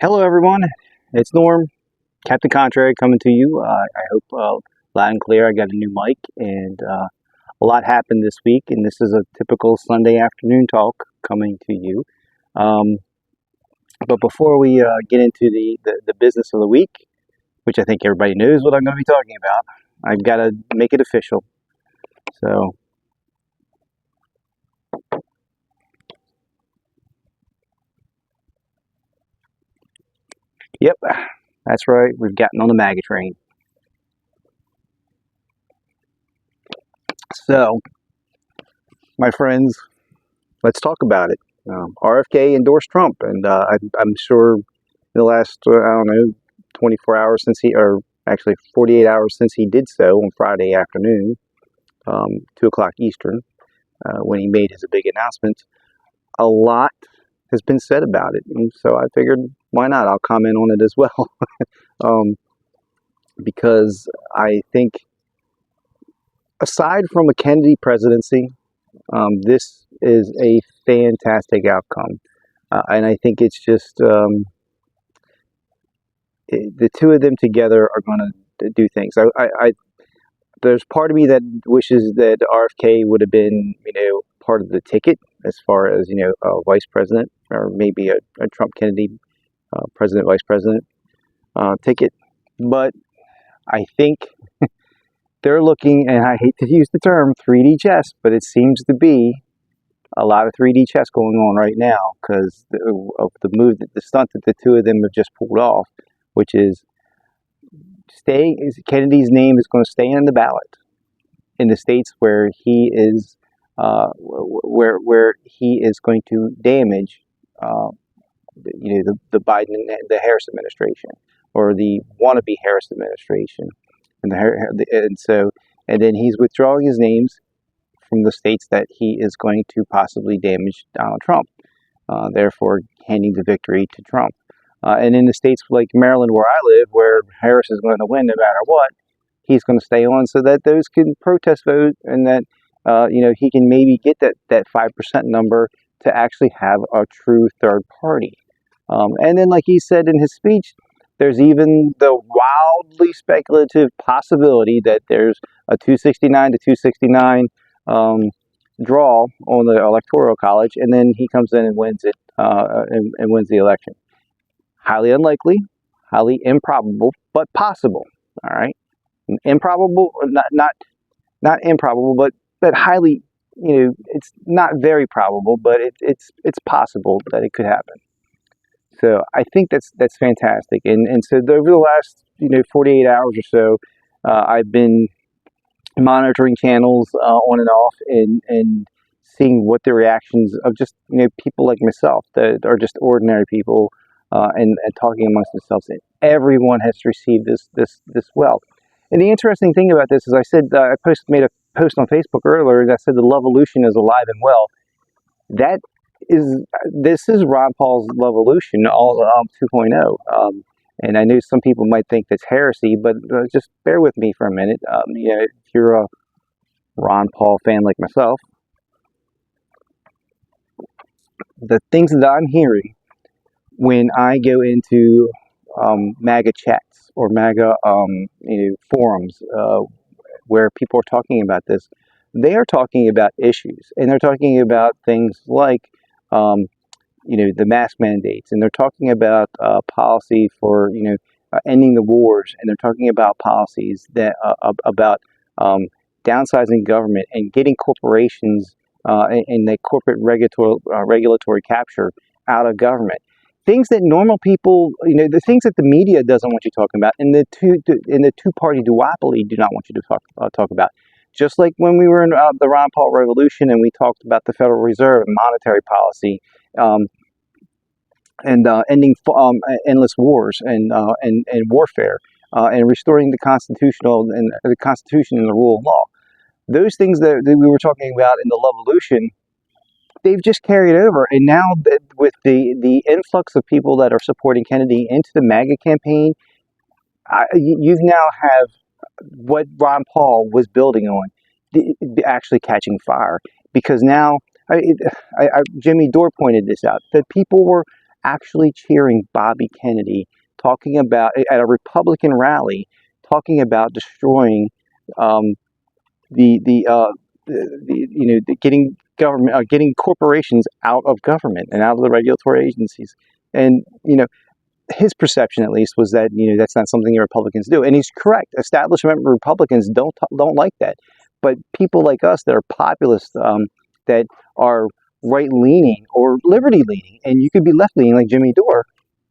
Hello, everyone. It's Norm, Captain Contrary, coming to you. I hope loud and clear. I got a new mic, and a lot happened this week, and this is a typical Sunday afternoon talk coming to you. Um, but before we get into the business of the week, which I think everybody knows what I'm going to be talking about, I've got to make it official. So, yep, that's right. We've gotten on the MAGA train. So, my friends, let's talk about it. RFK endorsed Trump, and I'm sure in the last, I don't know, 24 hours since or actually 48 hours since he did so on Friday afternoon, 2 o'clock Eastern, when he made his big announcement, a lot has been said about it. And so I figured, why not? I'll comment on it as well. um, because I think, aside from a Kennedy presidency, this is a fantastic outcome. And I think it's just the two of them together are going to do things. There's part of me that wishes that RFK would have been, part of the ticket as far as, vice president, or maybe a Trump Kennedy president, vice president ticket. But I think they're looking, and I hate to use the term 3D chess, but it seems to be a lot of 3D chess going on right now because of the move, the stunt that the two of them have just pulled off, which is Kennedy's name is going to stay on the ballot in the states where he is, where he is going to damage, the Biden, the Harris administration, or the wannabe Harris administration, and then he's withdrawing his names from the states that he is going to possibly damage Donald Trump, therefore handing the victory to Trump. And in the states like Maryland, where I live, where Harris is going to win no matter what, he's going to stay on so that those can protest vote, and that he can maybe get that 5% number to actually have a true third party. And then, like he said in his speech, there's even the wildly speculative possibility that there's a 269 to 269 draw on the Electoral College, and then he comes in and wins it, and wins the election. Highly unlikely, highly improbable, but possible. All right, improbable, not improbable, but highly, it's not very probable, but it's possible that it could happen. So I think that's fantastic, and so over the last 48 hours or so, I've been monitoring channels on and off, and seeing what the reactions of just people like myself that are just ordinary people, and talking amongst themselves. And everyone has received this well. And the interesting thing about this is, I said, made a post on Facebook earlier that said the Lovolution is alive and well. This is Ron Paul's Lovolution, all 2.0. And I know some people might think that's heresy, but just bear with me for a minute. If you're a Ron Paul fan like myself, the things that I'm hearing when I go into MAGA chats or MAGA forums where people are talking about this, they are talking about issues, and they're talking about things like the mask mandates, and they're talking about policy for ending the wars, and they're talking about policies that about downsizing government and getting corporations and the corporate regulatory capture out of government. Things that normal people, the things that the media doesn't want you talking about, and the two-party duopoly do not want you to talk about. Just like when we were in the Ron Paul Revolution, and we talked about the Federal Reserve and monetary policy, and ending endless wars and warfare, and restoring the Constitution and the rule of law. Those things that we were talking about in the Revolution, they've just carried over, and now with the influx of people that are supporting Kennedy into the MAGA campaign, you now have what Ron Paul was building on actually catching fire, because now Jimmy Dore pointed this out, that people were actually cheering Bobby Kennedy, talking about at a Republican rally, talking about destroying um, getting government, getting corporations out of government and out of the regulatory agencies. And his perception, at least, was that that's not something the Republicans do, and he's correct. Establishment Republicans don't like that, but people like us that are populists, that are right leaning or liberty leaning, and you could be left leaning like Jimmy Dore.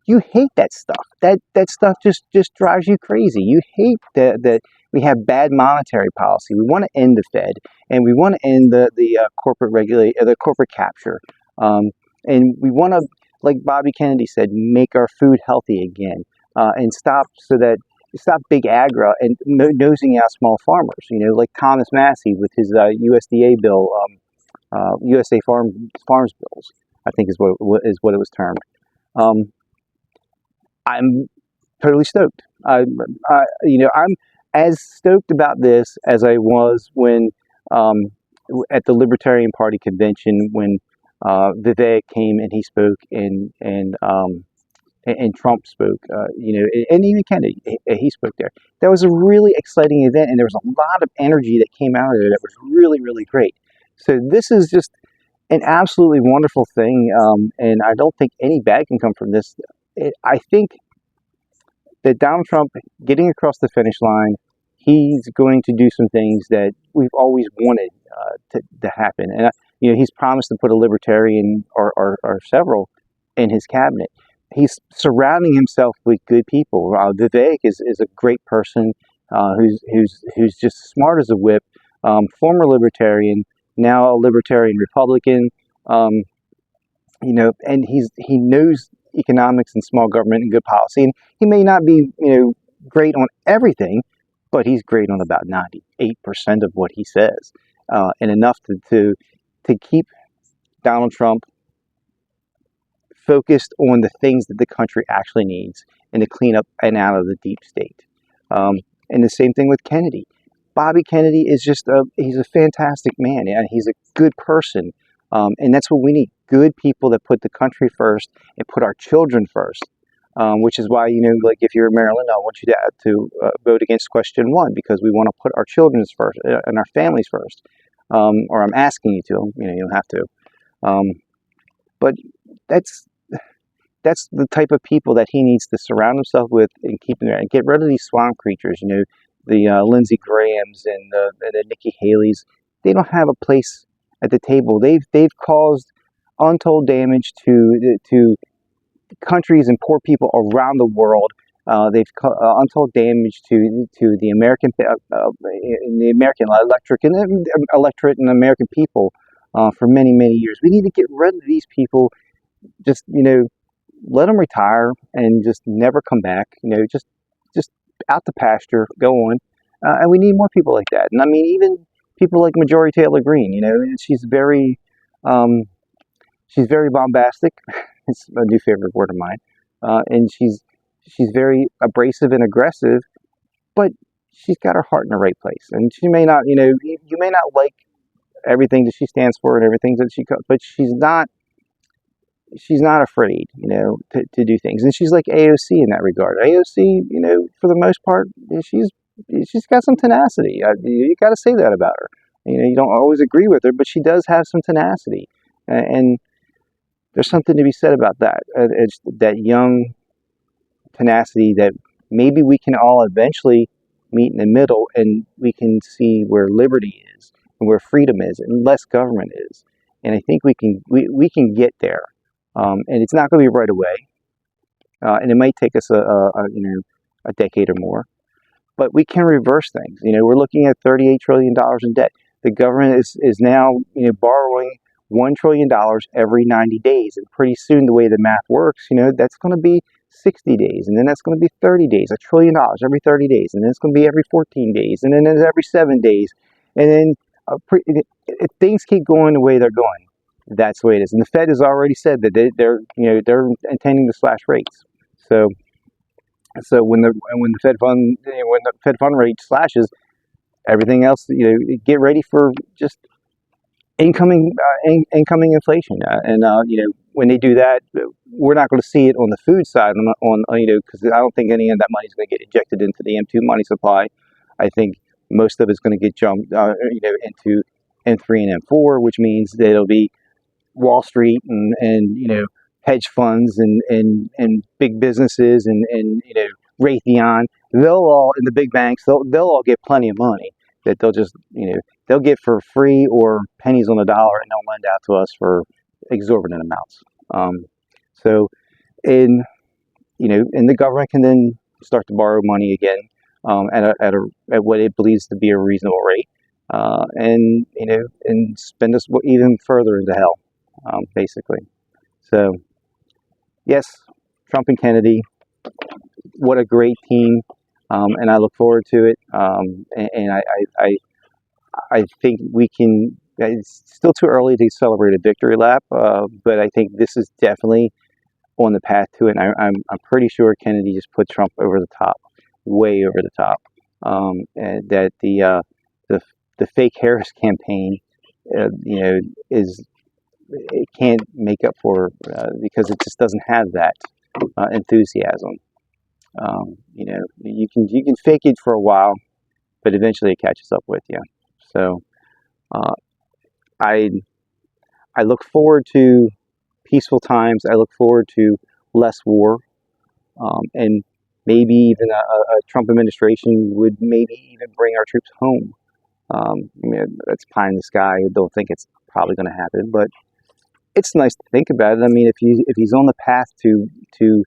You hate that stuff. That stuff just drives you crazy. You hate that we have bad monetary policy. We want to end the Fed, and we want to end the corporate the corporate capture, and we want to, like Bobby Kennedy said, make our food healthy again, and stop big agro and nosing out small farmers. Like Thomas Massey with his USDA bill, USA Farms bills, I think is what it was termed. I'm totally stoked. I'm as stoked about this as I was when at the Libertarian Party convention when Vivek came and he spoke and Trump spoke, and even Kennedy, he spoke there. That was a really exciting event, and there was a lot of energy that came out of it that was really, really great. So this is just an absolutely wonderful thing, and I don't think any bad can come from this. I think that Donald Trump getting across the finish line, he's going to do some things that we've always wanted to happen. And he's promised to put a libertarian or several in his cabinet. He's surrounding himself with good people. Vivek is a great person who's just smart as a whip, former libertarian, now a libertarian Republican. And he knows economics and small government and good policy. And he may not be, great on everything, but he's great on about 98% of what he says, and enough to keep Donald Trump focused on the things that the country actually needs and to clean up and out of the deep state. And the same thing with Kennedy. Bobby Kennedy is he's a fantastic man, and he's a good person. And that's what we need. Good people that put the country first and put our children first. Which is why, like if you're in Maryland, I want you to vote against question 1, because we want to put our children first and our families first. Or I'm asking you to, you don't have to. But that's the type of people that he needs to surround himself with and keep there and get rid of these swamp creatures, the Lindsey Grahams and the Nikki Haley's. They don't have a place at the table. They've caused untold damage to countries and poor people around the world. They've untold damage to the American electorate and the American people for many, many years. We need to get rid of these people. Just let them retire and just never come back. Just out the pasture, go on. And we need more people like that. And I mean, even people like Marjorie Taylor Greene. She's very bombastic. It's a new favorite word of mine. And she's very abrasive and aggressive, but she's got her heart in the right place. And she may not, you may not like everything that she stands for and everything that but she's not afraid, to do things. And she's like AOC in that regard. AOC, for the most part, she's got some tenacity. You got to say that about her. You don't always agree with her, but she does have some tenacity. And there's something to be said about that. It's that young tenacity that maybe we can all eventually meet in the middle, and we can see where liberty is and where freedom is and less government is. And I think we can get there. And it's not going to be right away. And it might take us a decade or more. But we can reverse things. We're looking at $38 trillion in debt. The government is now borrowing $1 trillion every 90 days. And pretty soon, the way the math works, that's going to be 60 days. And then that's going to be 30 days, $1 trillion every 30 days. And then it's going to be every 14 days. And then it's every 7 days. And then if things keep going the way they're going, that's the way it is. And the Fed has already said that they're intending to slash rates. So when the Fed fund rate slashes, everything else, get ready for just incoming inflation, and when they do that, we're not going to see it on the food side because I don't think any of that money is going to get injected into the M2 money supply. I think most of it's going to get jumped into M3 and M4, which means that it'll be Wall Street and hedge funds and big businesses and Raytheon. They'll all in the big banks. They'll all get plenty of money that they'll just they'll get for free or pennies on the dollar, and they'll lend out to us for exorbitant amounts. So in and the government can then start to borrow money again at what it believes to be a reasonable rate, and spend us even further into hell, basically. So yes, Trump and Kennedy, what a great team, and I look forward to it. And I think we can. It's still too early to celebrate a victory lap, but I think this is definitely on the path to it. And I'm pretty sure Kennedy just put Trump over the top, way over the top, and that the fake Harris campaign, is it can't make up for because it just doesn't have that enthusiasm. You can fake it for a while, but eventually it catches up with you. So I look forward to peaceful times. I look forward to less war, and maybe even a Trump administration would maybe even bring our troops home. That's pie in the sky. I don't think it's probably going to happen, but it's nice to think about it. I mean, if he's on the path to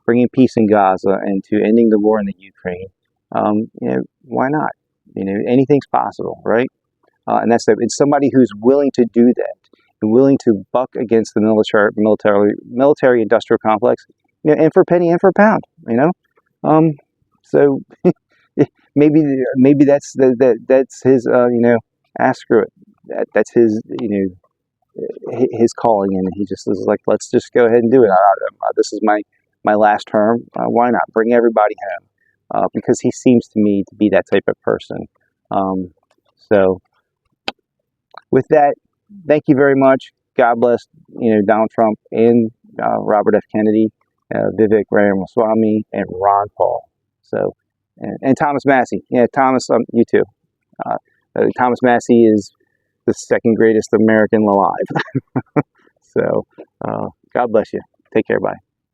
bringing peace in Gaza and to ending the war in the Ukraine, why not? Anything's possible, right? And it's somebody who's willing to do that and willing to buck against the military industrial complex, and for a penny and for a pound, So maybe that's his screw it. That's his his calling, and he just is like, let's just go ahead and do it. This is my last term. Why not bring everybody home? Because he seems to me to be that type of person. So with that, thank you very much. God bless Donald Trump and Robert F. Kennedy, Vivek Ramaswamy, and Ron Paul. So and Thomas Massey. Yeah, Thomas, you too. Thomas Massey is the second greatest American alive. So God bless you. Take care. Bye.